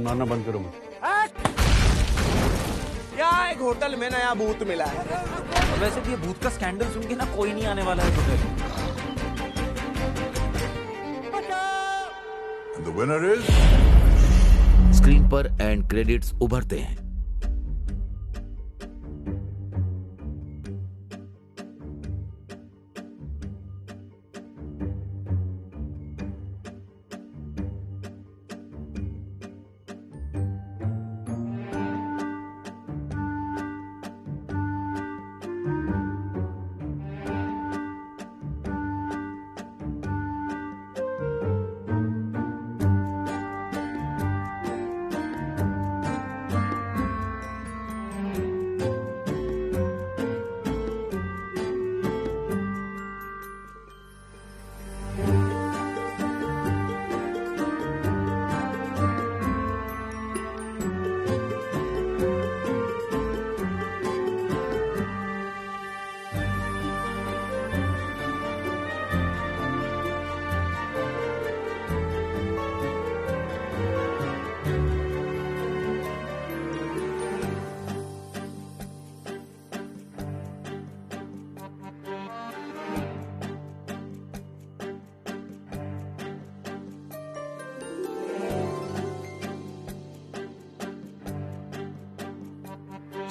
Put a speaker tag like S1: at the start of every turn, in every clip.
S1: मारना बंद करो।
S2: क्या एक होटल में नया भूत मिला है।
S3: और वैसे भी ये भूत का स्कैंडल सुन के ना कोई नहीं आने वाला है hotel.
S4: And the winner is...
S5: screen पर एंड क्रेडिट्स उभरते हैं।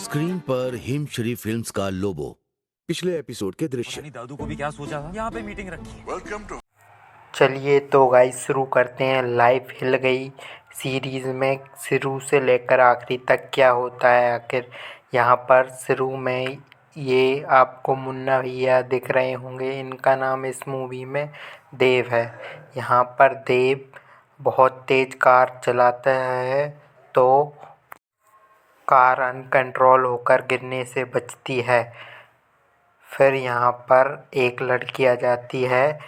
S5: स्क्रीन पर हिमश्री फिल्म्स का लोगो। पिछले एपिसोड के दृश्य।
S3: दादू को भी क्या सोचा था यहाँ पे मीटिंग रखी है।
S4: Welcome to...
S6: चलिए तो गाइस शुरू करते हैं। लाइफ हिल गई सीरीज़ में शुरू से लेकर आखिरी तक क्या होता है आखिर। यहाँ पर शुरू में ये आपको मुन्ना भैया दिख रहे होंगे। इनका नाम इस मूवी में देव है। यहाँ पर देव बहुत तेज़ कार चलाता है तो कार अनकंट्रोल होकर गिरने से बचती है। फिर यहाँ पर एक लड़की आ जाती है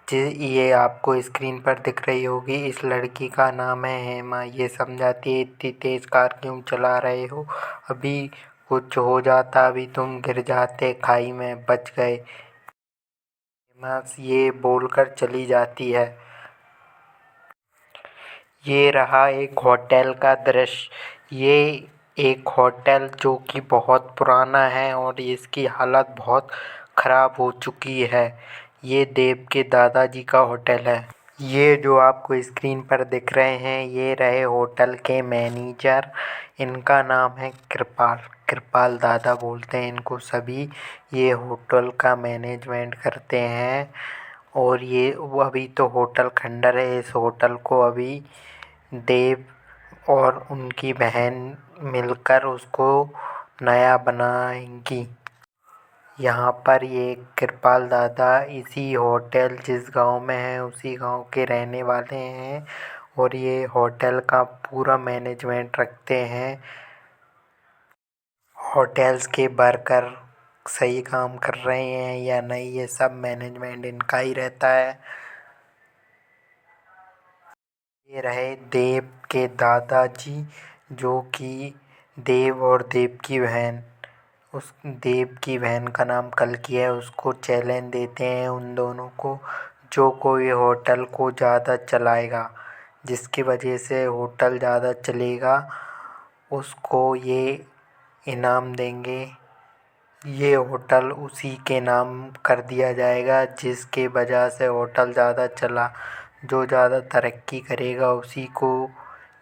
S6: ये आपको स्क्रीन पर दिख रही होगी। इस लड़की का नाम है हेमा। ये समझाती है इतनी तेज़ कार क्यों चला रहे हो, अभी कुछ हो जाता अभी तुम गिर जाते खाई में, बच गए। हेमा ये बोलकर चली जाती है। ये रहा एक होटल का दृश्य। ये एक होटल जो कि बहुत पुराना है और इसकी हालत बहुत ख़राब हो चुकी है। ये देव के दादाजी का होटल है। ये जो आपको स्क्रीन पर दिख रहे हैं ये रहे होटल के मैनेजर। इनका नाम है कृपाल। कृपाल दादा बोलते हैं इनको सभी। ये होटल का मैनेजमेंट करते हैं और ये वो अभी तो होटल खंडर है। इस होटल को अभी देव और उनकी बहन मिलकर उसको नया बनाएंगी। यहाँ पर ये कृपाल दादा इसी होटल जिस गांव में है उसी गांव के रहने वाले हैं और ये होटल का पूरा मैनेजमेंट रखते हैं। होटल्स के वर्कर सही काम कर रहे हैं या नहीं ये सब मैनेजमेंट इनका ही रहता है। ये रहे देव के दादाजी जो कि देव और देव की बहन। उस देव की बहन का नाम कल्कि है। उसको चैलेंज देते हैं उन दोनों को, जो कोई होटल को ज़्यादा चलाएगा जिसकी वजह से होटल ज़्यादा चलेगा उसको ये इनाम देंगे। ये होटल उसी के नाम कर दिया जाएगा जिसके वजह से होटल ज़्यादा चला। जो ज़्यादा तरक्की करेगा उसी को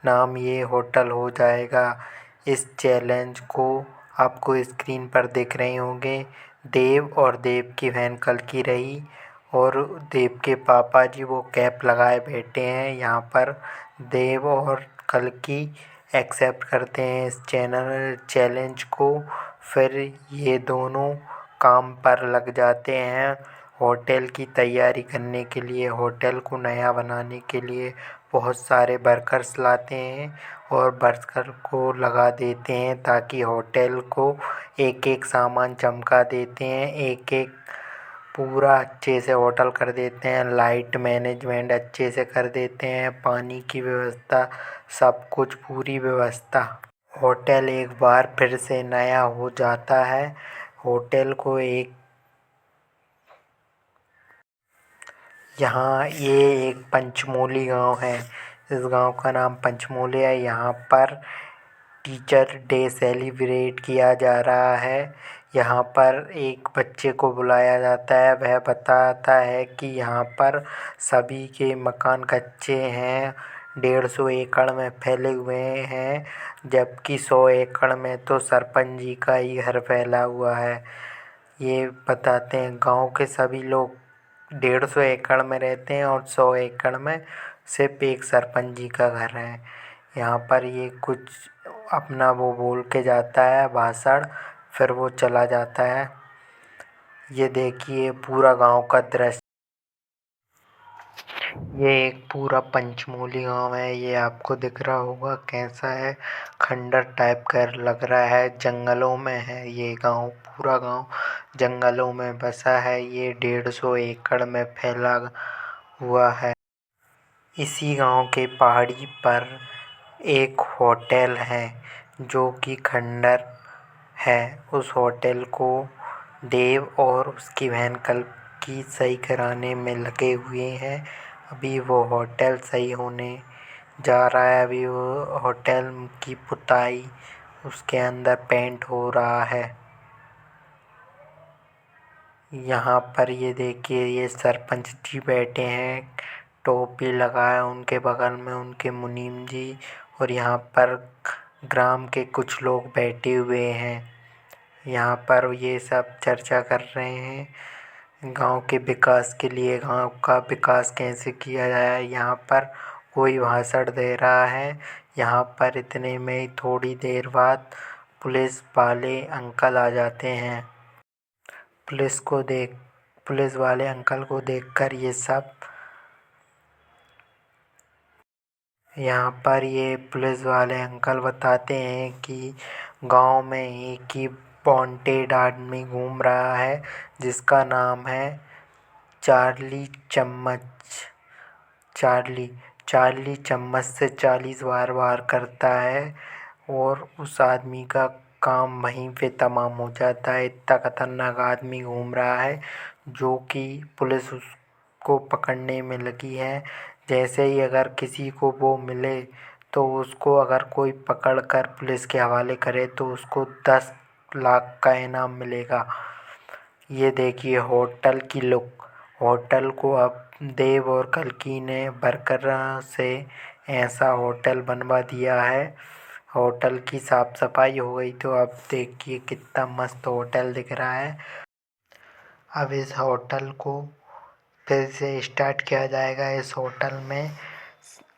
S6: नाम ये होटल हो जाएगा। इस चैलेंज को आपको स्क्रीन पर दिख रहे होंगे। देव और देव की बहन कल्कि रही और देव के पापा जी वो कैप लगाए बैठे हैं। यहाँ पर देव और कल्कि एक्सेप्ट करते हैं इस चैलेंज को। फिर ये दोनों काम पर लग जाते हैं होटल की तैयारी करने के लिए। होटल को नया बनाने के लिए बहुत सारे वर्कर्स लाते हैं और वर्कर को लगा देते हैं ताकि होटल को एक एक सामान चमका देते हैं। एक एक पूरा अच्छे से होटल कर देते हैं। लाइट मैनेजमेंट अच्छे से कर देते हैं। पानी की व्यवस्था सब कुछ पूरी व्यवस्था। होटल एक बार फिर से नया हो जाता है। होटल को एक यहाँ ये एक पंचमोली गांव है इस गांव का नाम पंचमूले है। यहाँ पर टीचर डे सेलिब्रेट किया जा रहा है। यहाँ पर एक बच्चे को बुलाया जाता है, वह बताता है कि यहाँ पर सभी के मकान कच्चे हैं, 150 एकड़ में फैले हुए हैं, जबकि 100 एकड़ में तो सरपंच जी का ही घर फैला हुआ है। ये बताते हैं गांव के सभी लोग 150 एकड़ में रहते हैं और 100 एकड़ में सिर्फ एक सरपंच जी का घर है। यहाँ पर ये कुछ अपना वो बोल के जाता है भाषण, फिर वो चला जाता है। ये देखिए पूरा गांव का दृश्य। ये एक पूरा पंचमूली गांव है। ये आपको दिख रहा होगा कैसा है, खंडर टाइप का लग रहा है, जंगलों में है ये गांव। पूरा गांव जंगलों में बसा है। ये 150 एकड़ में फैला हुआ है। इसी गांव के पहाड़ी पर एक होटल है जो कि खंडर है। उस होटल को देव और उसकी बहन कल्कि सही कराने में लगे हुए हैं। अभी वो होटल सही होने जा रहा है। अभी वो होटल की पुताई, उसके अंदर पेंट हो रहा है। यहाँ पर ये देखिए ये सरपंच जी बैठे हैं, टोपी लगाए, उनके बगल में उनके मुनीम जी, और यहाँ पर ग्राम के कुछ लोग बैठे हुए हैं। यहाँ पर ये सब चर्चा कर रहे हैं गांव के विकास के लिए, गांव का विकास कैसे किया जाए। यहाँ पर कोई भाषण दे रहा है। यहाँ पर इतने में थोड़ी देर बाद पुलिस वाले अंकल आ जाते हैं। पुलिस वाले अंकल को देखकर ये सब यहाँ पर ये पुलिस वाले अंकल बताते हैं कि गांव में एक ही वांटेड आदमी घूम रहा है जिसका नाम है चार्ली चम्मच। चार्ली चम्मच से 40 बार वार करता है और उस आदमी का काम वहीं पे तमाम हो जाता है। इतना खतरनाक आदमी घूम रहा है जो कि पुलिस उसको पकड़ने में लगी है। जैसे ही अगर किसी को वो मिले तो उसको अगर कोई पकड़ कर पुलिस के हवाले करे तो उसको 10 लाख का इनाम मिलेगा। ये देखिए होटल की लुक। होटल को अब देव और कल्कि ने बरकरार से ऐसा होटल बनवा दिया है। होटल की साफ सफाई हो गई तो अब देखिए कितना मस्त होटल दिख रहा है। अब इस होटल को फिर से स्टार्ट किया जाएगा। इस होटल में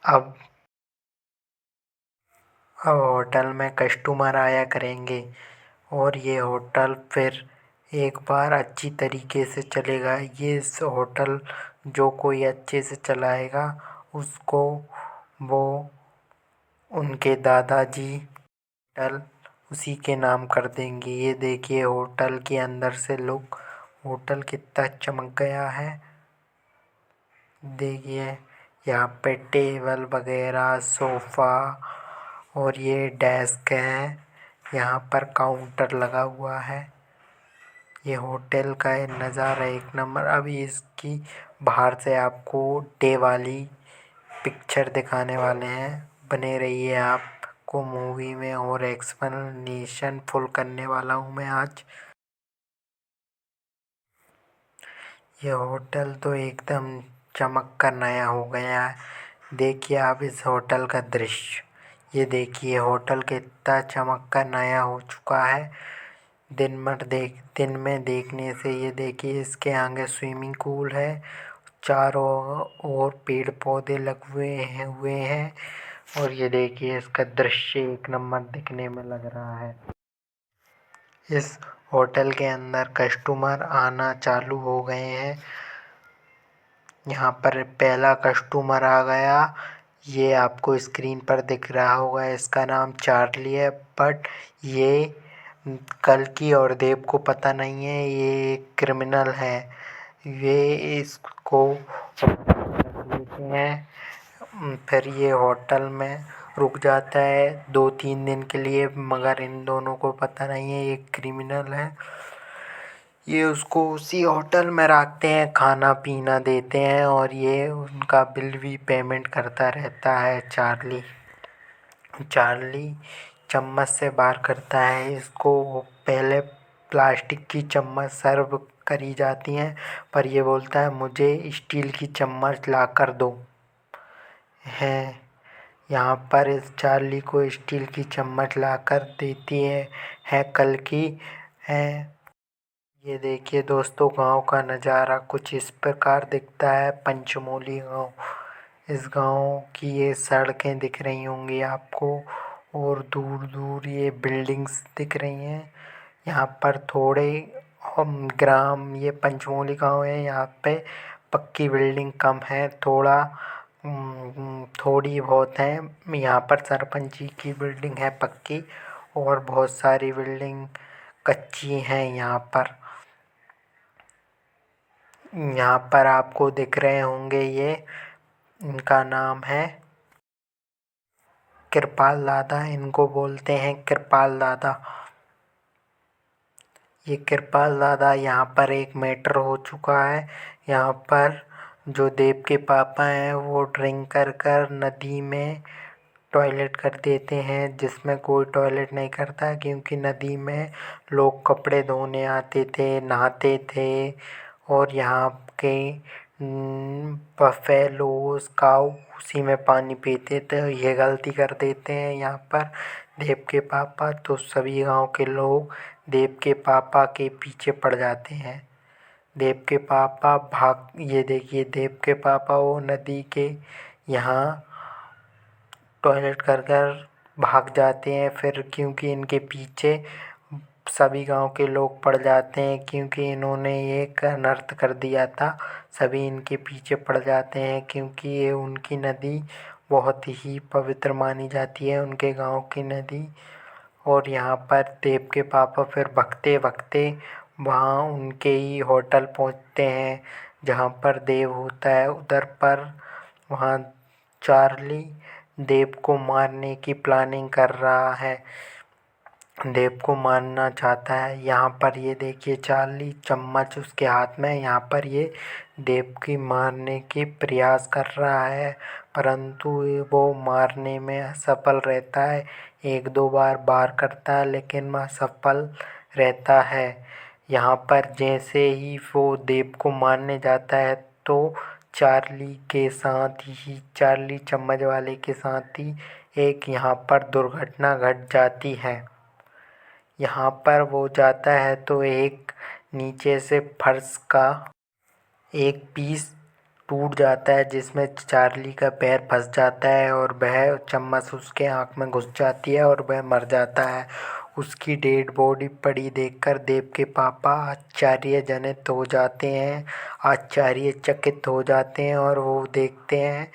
S6: अब होटल में कस्टमर आया करेंगे और ये होटल फिर एक बार अच्छी तरीके से चलेगा। ये होटल जो कोई अच्छे से चलाएगा उसको वो उनके दादाजी होटल उसी के नाम कर देंगे। ये देखिए होटल के अंदर से लुक, होटल कितना चमक गया है। देखिए यहाँ पे टेबल वगैरह, सोफ़ा और ये डेस्क है। यहाँ पर काउंटर लगा हुआ है। ये होटल का नज़ारा एक नंबर। अभी इसकी बाहर से आपको डे वाली पिक्चर दिखाने वाले हैं। बने रहिए आपको मूवी में और एक्सप्लेनेशन फुल करने वाला हूँ मैं आज। ये होटल तो एकदम चमक कर नया हो गया है। देखिए आप इस होटल का दृश्य। ये देखिए होटल कितना चमक कर नया हो चुका है। दिन में देखने से ये देखिए इसके आगे स्विमिंग पूल है। चारों ओर पेड़ पौधे लगे हुए हैं और ये देखिए इसका दृश्य एक नंबर दिखने में लग रहा है। इस होटल के अंदर कस्टमर आना चालू हो गए हैं। यहाँ पर पहला कस्टमर आ गया। ये आपको स्क्रीन पर दिख रहा होगा। इसका नाम चार्ली है, बट ये कल्कि और देव को पता नहीं है ये एक क्रिमिनल है। ये इसको लेते हैं। फिर ये होटल में रुक जाता है 2-3 दिन के लिए, मगर इन दोनों को पता नहीं है ये क्रिमिनल है। ये उसको उसी होटल में रखते हैं, खाना पीना देते हैं और ये उनका बिल भी पेमेंट करता रहता है। चार्ली चार्ली चम्मच से बार करता है इसको। पहले प्लास्टिक की चम्मच सर्व करी जाती हैं पर ये बोलता है मुझे स्टील की चम्मच ला कर दो। है यहाँ पर इस चार्ली को स्टील की चम्मच ला कर देती है कल की है। ये देखिए दोस्तों, गांव का नज़ारा कुछ इस प्रकार दिखता है। पंचमोली गांव, इस गांव की ये सड़कें दिख रही होंगी आपको और दूर दूर ये बिल्डिंग्स दिख रही हैं। यहाँ पर थोड़े ग्राम, ये पंचमोली गांव है, यहाँ पे पक्की बिल्डिंग कम है, थोड़ी बहुत है। यहाँ पर सरपंच जी की बिल्डिंग है पक्की और बहुत सारी बिल्डिंग कच्ची हैं। यहाँ पर आपको दिख रहे होंगे, ये इनका नाम है कृपाल दादा, इनको बोलते हैं कृपाल दादा। ये कृपाल दादा, यहाँ पर एक मैटर हो चुका है। यहाँ पर जो देव के पापा हैं वो ड्रिंक कर कर नदी में टॉयलेट कर देते हैं, जिसमें कोई टॉयलेट नहीं करता क्योंकि नदी में लोग कपड़े धोने आते थे, नहाते थे और यहाँ के बफेलोस काऊ उसी में पानी पीते थे। ये गलती कर देते हैं यहाँ पर देव के पापा, तो सभी गांव के लोग देव के पापा के पीछे पड़ जाते हैं। देव के पापा ये देखिए, देव के पापा वो नदी के यहाँ टॉयलेट कर कर भाग जाते हैं। फिर क्योंकि इनके पीछे सभी गांव के लोग पड़ जाते हैं क्योंकि इन्होंने एक अनर्थ कर दिया था, सभी इनके पीछे पड़ जाते हैं क्योंकि ये उनकी नदी बहुत ही पवित्र मानी जाती है, उनके गांव की नदी। और यहाँ पर देव के पापा फिर भगते भगते वहाँ उनके ही होटल पहुँचते हैं जहाँ पर देव होता है उधर पर। वहाँ चार्ली देव को मारने की प्लानिंग कर रहा है, देव को मारना चाहता है। यहाँ पर ये देखिए, चार्ली चम्मच उसके हाथ में, यहाँ पर ये देव की मारने की प्रयास कर रहा है परंतु वो मारने में असफल रहता है। एक दो बार वार करता है लेकिन वह असफल रहता है। यहाँ पर जैसे ही वो देव को मारने जाता है तो चार्ली के साथ ही, चार्ली चम्मच वाले के साथ ही एक यहाँ पर दुर्घटना घट जाती है। यहाँ पर वो जाता है तो एक नीचे से फर्श का एक पीस टूट जाता है जिसमें चार्ली का पैर फंस जाता है और वह चम्मच उसके आँख में घुस जाती है और वह मर जाता है। उसकी डेड बॉडी पड़ी देखकर देव के पापा आश्चर्यजनित हो जाते हैं, आश्चर्यचकित हो जाते हैं और वो देखते हैं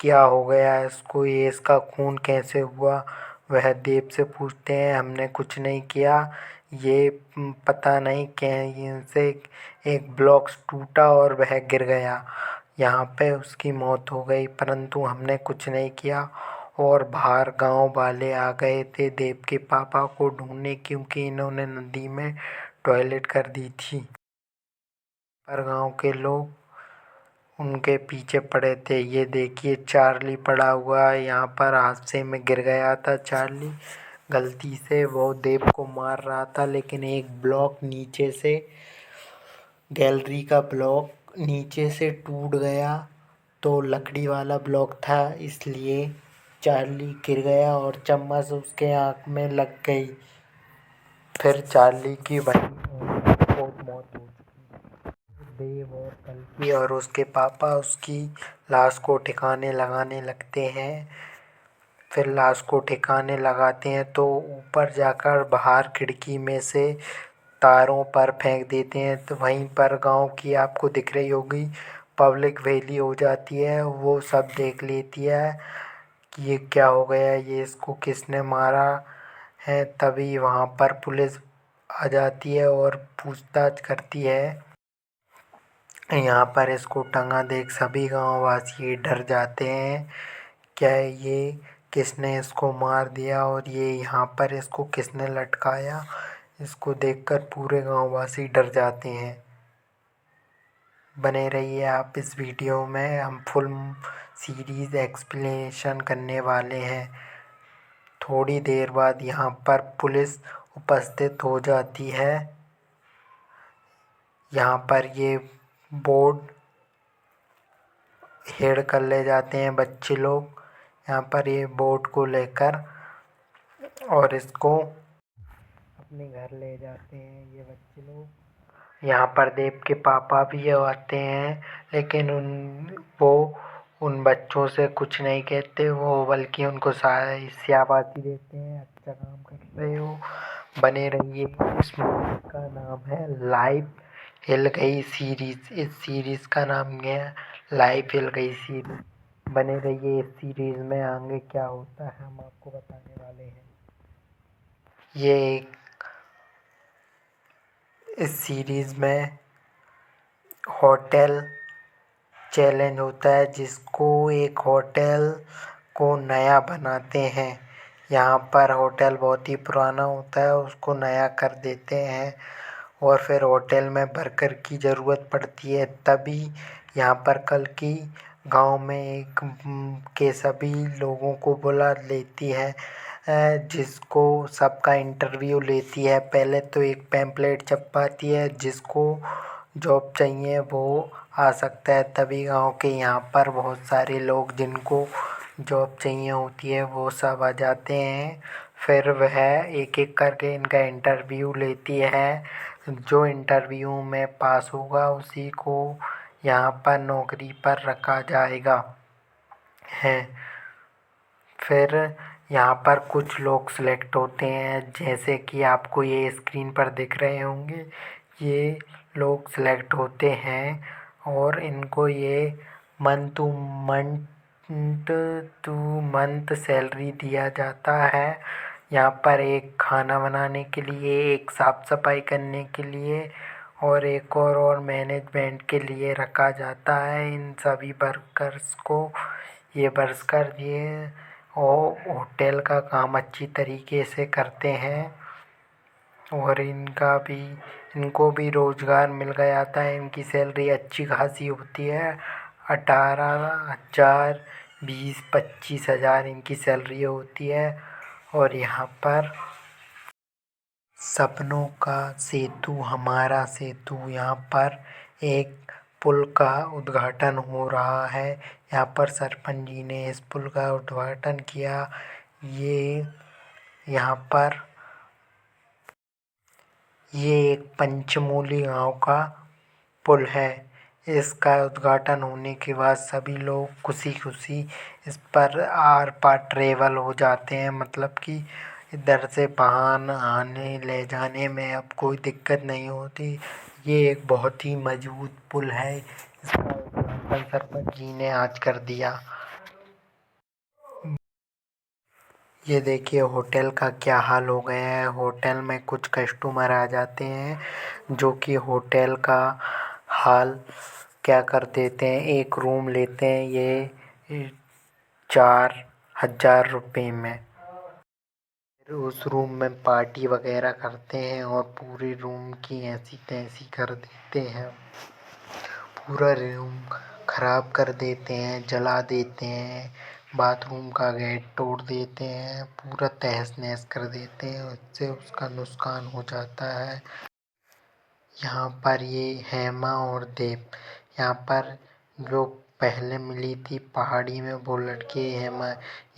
S6: क्या हो गया इसको, ये इसका खून कैसे हुआ। वह देव से पूछते हैं हमने कुछ नहीं किया, ये पता नहीं कैसे एक ब्लॉक टूटा और वह गिर गया, यहाँ पे उसकी मौत हो गई परंतु हमने कुछ नहीं किया। और बाहर गांव वाले आ गए थे देव के पापा को ढूंढने क्योंकि इन्होंने नदी में टॉयलेट कर दी थी। पर गांव के लोग उनके पीछे पड़े थे। ये देखिए, चार्ली पड़ा हुआ है, यहाँ पर हादसे में गिर गया था चार्ली, गलती से वो देव को मार रहा था लेकिन एक ब्लॉक नीचे से, गैलरी का ब्लॉक नीचे से टूट गया तो लकड़ी वाला ब्लॉक था इसलिए चार्ली गिर गया और चम्मच उसके आँख में लग गई। फिर चार्ली की वहीं बहुत मौत हो चुकी। देव और कल्कि और उसके पापा उसकी लाश को ठिकाने लगाने लगते हैं। फिर लाश को ठिकाने लगाते हैं तो ऊपर जाकर बाहर खिड़की में से तारों पर फेंक देते हैं। तो वहीं पर गांव की आपको दिख रही होगी पब्लिक वैली हो जाती है, वो सब देख लेती है कि ये क्या हो गया, ये इसको किसने मारा है। तभी वहाँ पर पुलिस आ जाती है और पूछताछ करती है। यहाँ पर इसको टंगा देख सभी गांववासी डर जाते हैं, क्या ये किसने इसको मार दिया और ये यहाँ पर इसको किसने लटकाया। इसको देखकर पूरे गांववासी डर जाते हैं। बने रहिए आप इस वीडियो में, हम फुल सीरीज़ एक्सप्लेनेशन करने वाले हैं। थोड़ी देर बाद यहाँ पर पुलिस उपस्थित हो जाती है। यहाँ पर ये बोर्ड हेड कर ले जाते हैं बच्चे लोग, यहाँ पर ये बोर्ड को लेकर, और इसको अपने घर ले जाते हैं ये बच्चे लोग। यहाँ पर देव के पापा भी आते हैं, लेकिन वो उन बच्चों से कुछ नहीं कहते, वो बल्कि उनको शाबाशी देते हैं, अच्छा काम कर रहे हो, बने रहिए। इस मूवी का नाम है लाइफ हिल गई सीरीज़। इस सीरीज़ का नाम है लाइफ हिल गई सीरीज़। बने रहिए इस सीरीज़ में, आगे क्या होता है हम आपको बताने वाले हैं। इस सीरीज़ में होटल चैलेंज होता है, जिसको एक होटल को नया बनाते हैं। यहाँ पर होटल बहुत ही पुराना होता है, उसको नया कर देते हैं, और फिर होटल में वर्कर की ज़रूरत पड़ती है। तभी यहाँ पर कल की गांव में एक के सभी लोगों को बुला लेती है, जिसको सबका इंटरव्यू लेती है। पहले तो एक पैम्पलेट छपवाती है, जिसको जॉब चाहिए वो आ सकता है। तभी गांव के यहाँ पर बहुत सारे लोग जिनको जॉब चाहिए होती है वो सब आ जाते हैं। फिर वह एक एक करके इनका इंटरव्यू लेती है। जो इंटरव्यू में पास होगा उसी को यहाँ पर नौकरी पर रखा जाएगा है। फिर यहाँ पर कुछ लोग सिलेक्ट होते हैं, जैसे कि आपको ये स्क्रीन पर दिख रहे होंगे। ये लोग सिलेक्ट होते हैं और इनको ये मंथ सैलरी दिया जाता है। यहाँ पर एक खाना बनाने के लिए, एक साफ सफाई करने के लिए, और एक और मैनेजमेंट के लिए रखा जाता है। इन सभी वर्कर्स को ये और होटल का काम अच्छी तरीके से करते हैं, और इनको भी रोज़गार मिल गया था। इनकी सैलरी अच्छी खासी होती है, 18,000, 20-25,000 इनकी सैलरी होती है। और यहाँ पर सपनों का सेतु हमारा सेतु, यहाँ पर एक पुल का उद्घाटन हो रहा है। यहाँ पर सरपंच जी ने इस पुल का उद्घाटन किया। ये एक पंचमूली गांव का पुल है। इसका उद्घाटन होने के बाद सभी लोग खुशी खुशी इस पर आर पार ट्रेवल हो जाते हैं, मतलब कि इधर से वाहन आने ले जाने में अब कोई दिक्कत नहीं होती। ये एक बहुत ही मजबूत पुल है। इसका उद्घाटन सरपंच जी ने आज कर दिया। ये देखिए होटल का क्या हाल हो गया है। होटल में कुछ कस्टमर आ जाते हैं जो कि होटल का हाल क्या कर देते हैं। एक रूम लेते हैं ये 4,000 रुपये में। फिर उस रूम में पार्टी वगैरह करते हैं और पूरे रूम की ऐसी तैसी कर देते हैं। पूरा रूम खराब कर देते हैं, जला देते हैं, बाथरूम का गेट तोड़ देते हैं, पूरा तहस नहस कर देते हैं। उससे उसका नुकसान हो जाता है। यहाँ पर ये हेमा और देव, यहाँ पर जो पहले मिली थी पहाड़ी में वो लड़की हेमा,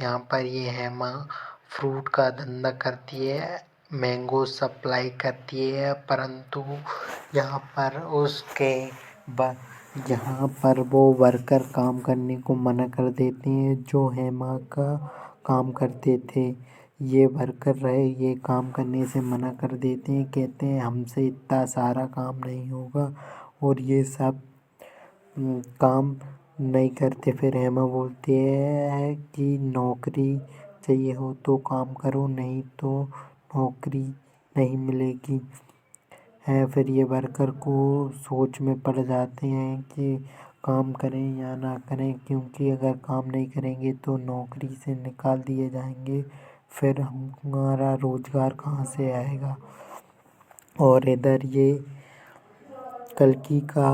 S6: यहाँ पर ये हेमा फ्रूट का धंधा करती है, मैंगो सप्लाई करती है। परंतु यहाँ पर यहाँ पर वो वर्कर काम करने को मना कर देते हैं जो हेमा का काम करते थे। ये वर्कर रहे, ये काम करने से मना कर देते हैं, कहते हैं हमसे इतना सारा काम नहीं होगा, और ये सब काम नहीं करते। फिर हेमा बोलती है कि नौकरी चाहिए हो तो काम करो, नहीं तो नौकरी नहीं मिलेगी है। फिर ये वर्कर को सोच में पड़ जाते हैं कि काम करें या ना करें, क्योंकि अगर काम नहीं करेंगे तो नौकरी से निकाल दिए जाएंगे। फिर हमारा रोज़गार कहाँ से आएगा। और इधर ये कल्कि का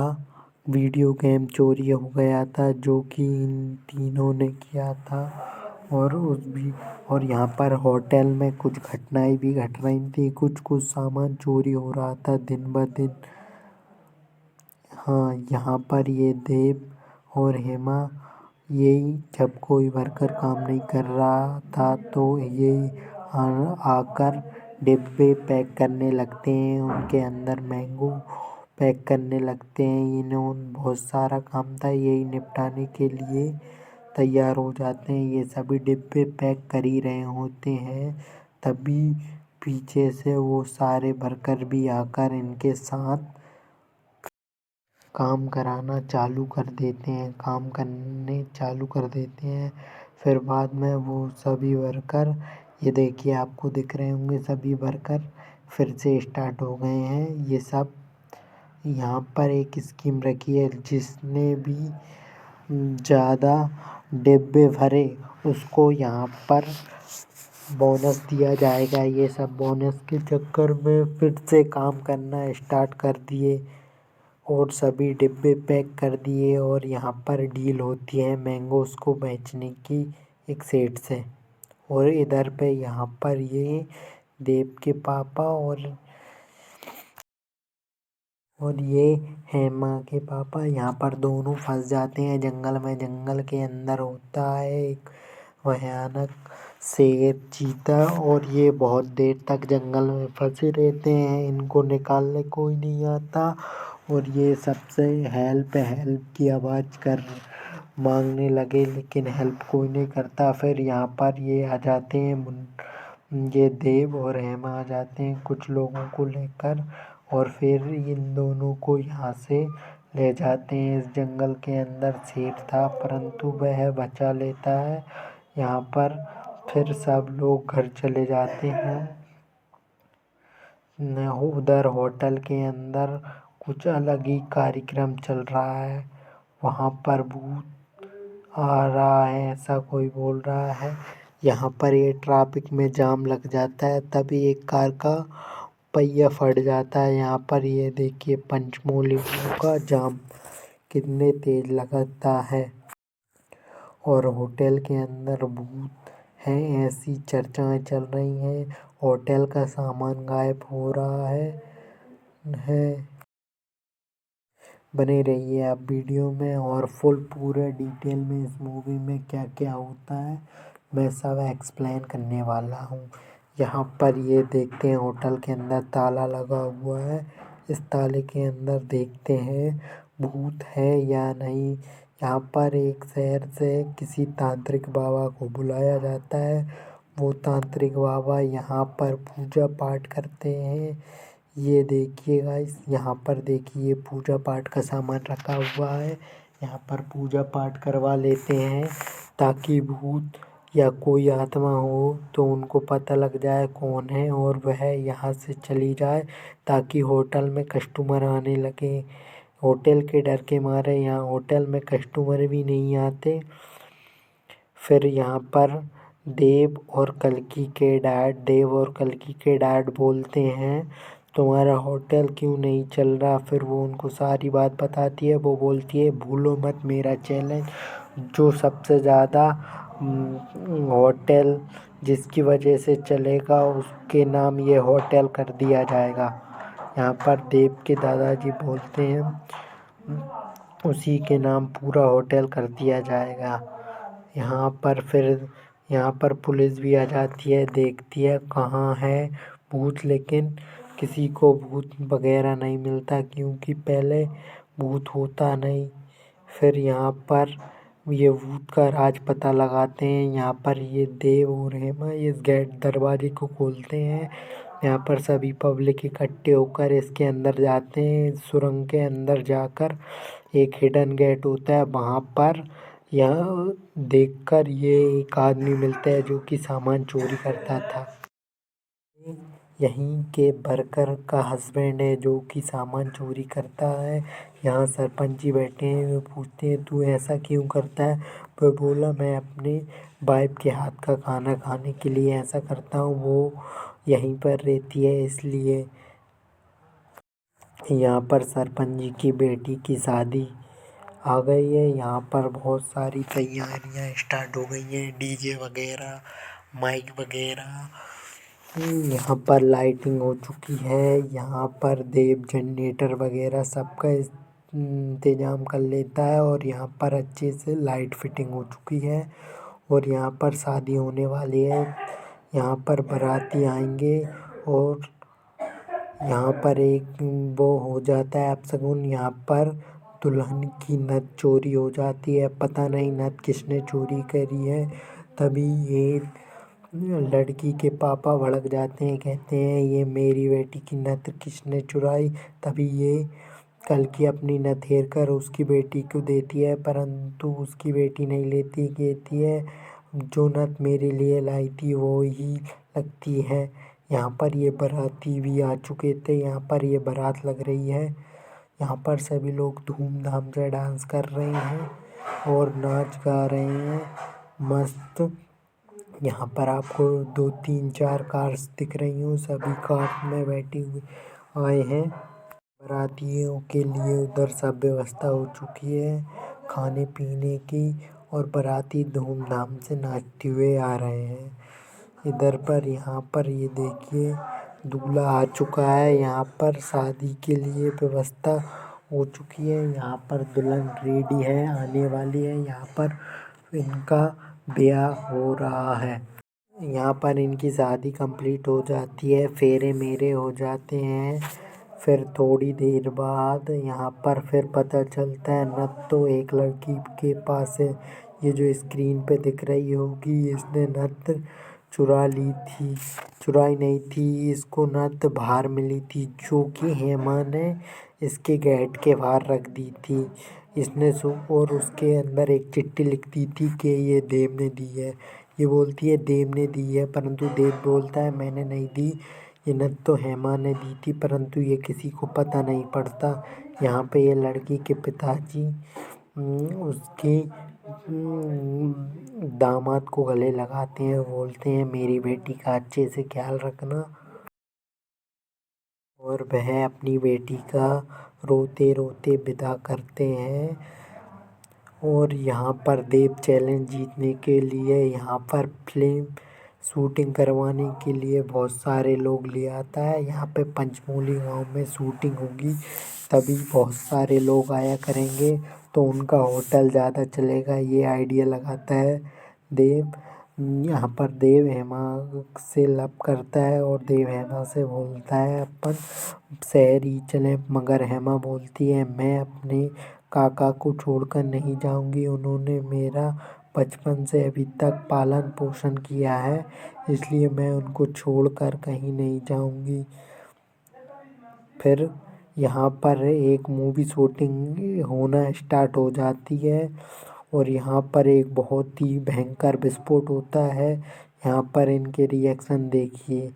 S6: वीडियो गेम चोरी हो गया था जो कि इन तीनों ने किया था। और यहाँ पर होटल में कुछ घटनाएं भी घट रही थी, कुछ कुछ सामान चोरी हो रहा था दिन ब दिन। हाँ, यहाँ पर ये देव और हेमा यही जब कोई वर्कर काम नहीं कर रहा था तो ये आकर डिब्बे पैक करने लगते हैं, उनके अंदर मैंगो पैक करने लगते हैं। इन्होंने बहुत सारा काम था, यही निपटाने के लिए तैयार हो जाते हैं। ये सभी डिब्बे पैक कर ही रहे होते हैं, तभी पीछे से वो सारे वर्कर भी आकर इनके साथ काम कराना चालू कर देते हैं, काम करने चालू कर देते हैं। फिर बाद में वो सभी वर्कर, ये देखिए आपको दिख रहे होंगे सभी वर्कर फिर से स्टार्ट हो गए हैं। ये सब यहाँ पर एक स्कीम रखी है, जिसने भी ज़्यादा डिब्बे भरे उसको यहाँ पर बोनस दिया जाएगा। ये सब बोनस के चक्कर में फिर से काम करना स्टार्ट कर दिए और सभी डिब्बे पैक कर दिए। और यहाँ पर डील होती है मैंगोज़ को बेचने की एक सेठ से। और इधर पे यहाँ पर ये देव के पापा और ये हेमा के पापा यहाँ पर दोनों फंस जाते हैं जंगल में। जंगल के अंदर होता है एक भयानक शेर, चीता, और ये बहुत देर तक जंगल में फंसे रहते हैं, इनको निकालने कोई नहीं आता। और ये सबसे हेल्प हेल्प की आवाज़ मांगने लगे, लेकिन हेल्प कोई नहीं करता। फिर यहाँ पर ये आ जाते हैं, ये देव और हेमा आ जाते हैं कुछ लोगों को लेकर, और फिर इन दोनों को यहाँ से ले जाते हैं। इस जंगल के अंदर शेर था, परंतु वह बचा लेता है। यहाँ पर फिर सब लोग घर चले जाते हैं। उधर होटल के अंदर कुछ अलग ही कार्यक्रम चल रहा है, वहाँ पर भूत आ रहा है ऐसा कोई बोल रहा है। यहाँ पर ये ट्रैफिक में जाम लग जाता है, तभी एक कार का पहिया फट जाता है। यहाँ पर ये देखिए पंचमोली का जाम कितने तेज लगता है। और होटल के अंदर भूत हैं ऐसी चर्चाएं चल रही हैं, होटल का सामान गायब हो रहा है। बने रहिए आप वीडियो में, और फुल पूरे डिटेल में इस मूवी में क्या क्या होता है मैं सब एक्सप्लेन करने वाला हूँ। यहाँ पर ये देखते हैं होटल के अंदर ताला लगा हुआ है, इस ताले के अंदर देखते हैं भूत है या नहीं। यहाँ पर एक शहर से किसी तांत्रिक बाबा को बुलाया जाता है, वो तांत्रिक बाबा यहाँ पर पूजा पाठ करते हैं। ये देखिए गाइस, यहाँ पर देखिए पूजा पाठ का सामान रखा हुआ है, यहाँ पर पूजा पाठ करवा लेते हैं ताकि भूत या कोई आत्मा हो तो उनको पता लग जाए कौन है और वह यहाँ से चली जाए, ताकि होटल में कस्टमर आने लगे। होटल के डर के मारे यहाँ होटल में कस्टमर भी नहीं आते। फिर यहाँ पर देव और कल्कि के डैड बोलते हैं तुम्हारा होटल क्यों नहीं चल रहा। फिर वो उनको सारी बात बताती है, वो बोलती है भूलो मत मेरा चैलेंज, जो सबसे ज़्यादा होटल जिसकी वजह से चलेगा उसके नाम ये होटल कर दिया जाएगा। यहाँ पर देव के दादाजी बोलते हैं उसी के नाम पूरा होटल कर दिया जाएगा। यहाँ पर पुलिस भी आ जाती है, देखती है कहाँ है भूत, लेकिन किसी को भूत वगैरह नहीं मिलता क्योंकि पहले भूत होता नहीं। फिर यहाँ पर ये भूत का राज पता लगाते हैं। यहाँ पर ये देव और हेमा इस दरवाजे को खोलते हैं। यहाँ पर सभी पब्लिक इकट्ठे होकर इसके अंदर जाते हैं। सुरंग के अंदर जाकर एक हिडन गेट होता है, वहाँ पर यह देखकर ये एक आदमी मिलता है जो कि सामान चोरी करता था। यहीं के वर्कर का हस्बैंड है जो कि सामान चोरी करता है। यहाँ सरपंच जी बैठे हैं, वो पूछते हैं तू ऐसा क्यों करता है। वो बोला मैं अपने वाइफ के हाथ का खाना खाने के लिए ऐसा करता हूँ, वो यहीं पर रहती है इसलिए। यहाँ पर सरपंच जी की बेटी की शादी आ गई है। यहाँ पर बहुत सारी तैयारियां स्टार्ट हो गई हैं, डीजे वगैरह, माइक वगैरह। यहाँ पर लाइटिंग हो चुकी है। यहाँ पर देव जनरेटर वगैरह सबका इंतजाम कर लेता है और यहाँ पर अच्छे से लाइट फिटिंग हो चुकी है और यहाँ पर शादी होने वाली है। यहाँ पर बाराती आएंगे और यहाँ पर एक वो हो जाता है अपशगुन। यहाँ पर दुल्हन की नथ चोरी हो जाती है। पता नहीं नथ किसने चोरी करी है। तभी ये लड़की के पापा भड़क जाते हैं, कहते हैं ये मेरी बेटी की नथ किसने चुराई। तभी ये कल की अपनी नथ हेर कर उसकी बेटी को देती है, परंतु उसकी बेटी नहीं लेती, कहती है जो नथ मेरे लिए लाई थी वो ही लगती है। यहाँ पर ये बाराती भी आ चुके थे। यहाँ पर ये बारात लग रही है। यहाँ पर सभी लोग धूमधाम से डांस कर रहे हैं और नाच गा रहे हैं मस्त। यहाँ पर आपको 2 3 4 कार्स दिख रही हूँ, सभी कार में बैठे हुए आए हैं। बारातियों के लिए उधर सब व्यवस्था हो चुकी है खाने पीने की और बाराती धूमधाम से नाचते हुए आ रहे हैं। इधर पर यहाँ पर ये देखिए दूल्हा आ चुका है। यहाँ पर शादी के लिए व्यवस्था हो चुकी है। यहाँ पर दुल्हन रेडी है, आने वाली है। यहाँ पर इनका ब्याह हो रहा है। यहाँ पर इनकी शादी कंप्लीट हो जाती है, फेरे मेरे हो जाते हैं। फिर थोड़ी देर बाद यहाँ पर फिर पता चलता है नथ तो एक लड़की के पास है। ये जो स्क्रीन पे दिख रही होगी इसने नथ चुरा ली थी, चुराई नहीं थी, इसको नथ बाहर मिली थी जो कि हेमा ने इसके गेट के बाहर रख दी थी। इसने और उसके अंदर एक चिट्ठी लिख दी थी कि ये देव ने दी है। ये बोलती है देव ने दी है, परंतु देव बोलता है मैंने नहीं दी, ये नथ तो हेमा ने दी थी, परंतु ये किसी को पता नहीं पड़ता। यहाँ पे ये लड़की के पिताजी उसकी दामाद को गले लगाते हैं, बोलते हैं मेरी बेटी का अच्छे से ख्याल रखना। और वह अपनी बेटी का रोते रोते विदा करते हैं। और यहाँ पर देव चैलेंज जीतने के लिए यहाँ पर फिल्म शूटिंग करवाने के लिए बहुत सारे लोग ले आता है। यहाँ पे पंचमोली गांव में शूटिंग होगी, तभी बहुत सारे लोग आया करेंगे तो उनका होटल ज़्यादा चलेगा, ये आइडिया लगाता है देव। यहाँ पर देव हेमा से लव करता है और देव हेमा से बोलता है अपन शहर ही चलें, मगर हेमा बोलती है मैं अपने काका को छोड़कर नहीं जाऊंगी, उन्होंने मेरा बचपन से अभी तक पालन पोषण किया है, इसलिए मैं उनको छोड़कर कहीं नहीं जाऊंगी। फिर यहाँ पर एक मूवी शूटिंग होना स्टार्ट हो जाती है और यहाँ पर एक बहुत ही भयंकर विस्फोट होता है। यहाँ पर इनके रिएक्शन देखिए,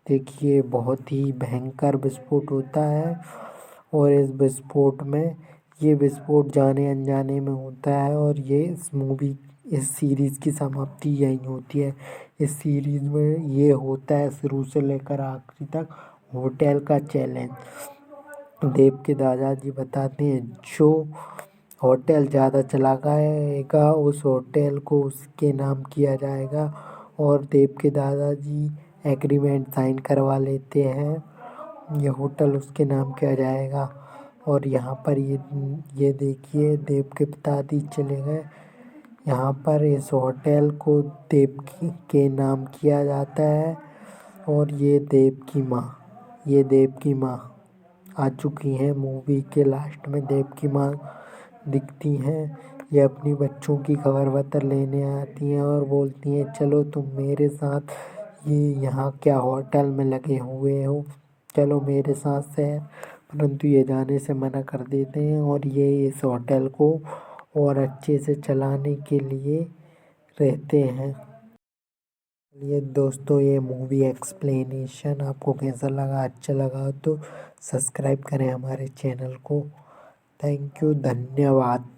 S6: देखिए बहुत ही भयंकर विस्फोट होता है। और इस विस्फोट में ये विस्फोट जाने अनजाने में होता है और ये इस सीरीज़ की समाप्ति यहीं होती है। इस सीरीज़ में ये होता है शुरू से लेकर आखिरी तक होटल का चैलेंज। देव के दादाजी बताते हैं जो होटल ज़्यादा चला गएगा उस होटल को उसके नाम किया जाएगा और देव के दादाजी एग्रीमेंट साइन करवा लेते हैं, ये होटल उसके नाम किया जाएगा। और यहाँ पर ये देखिए देव के पिताजी चले गए। यहाँ पर इस होटल को देव के नाम किया जाता है और ये देव की माँ आ चुकी हैं। मूवी के लास्ट में देव की माँ दिखती हैं। ये अपनी बच्चों की खबर पत्र लेने आती हैं और बोलती हैं चलो तुम मेरे साथ, ये यहाँ क्या होटल में लगे हुए हो, चलो मेरे साथ शहर। परंतु ये जाने से मना कर देते हैं और ये इस होटल को और अच्छे से चलाने के लिए रहते हैं। ये दोस्तों ये मूवी एक्सप्लेनेशन आपको कैसा लगा, अच्छा लगा तो सब्सक्राइब करें हमारे चैनल को। थैंक यू, धन्यवाद।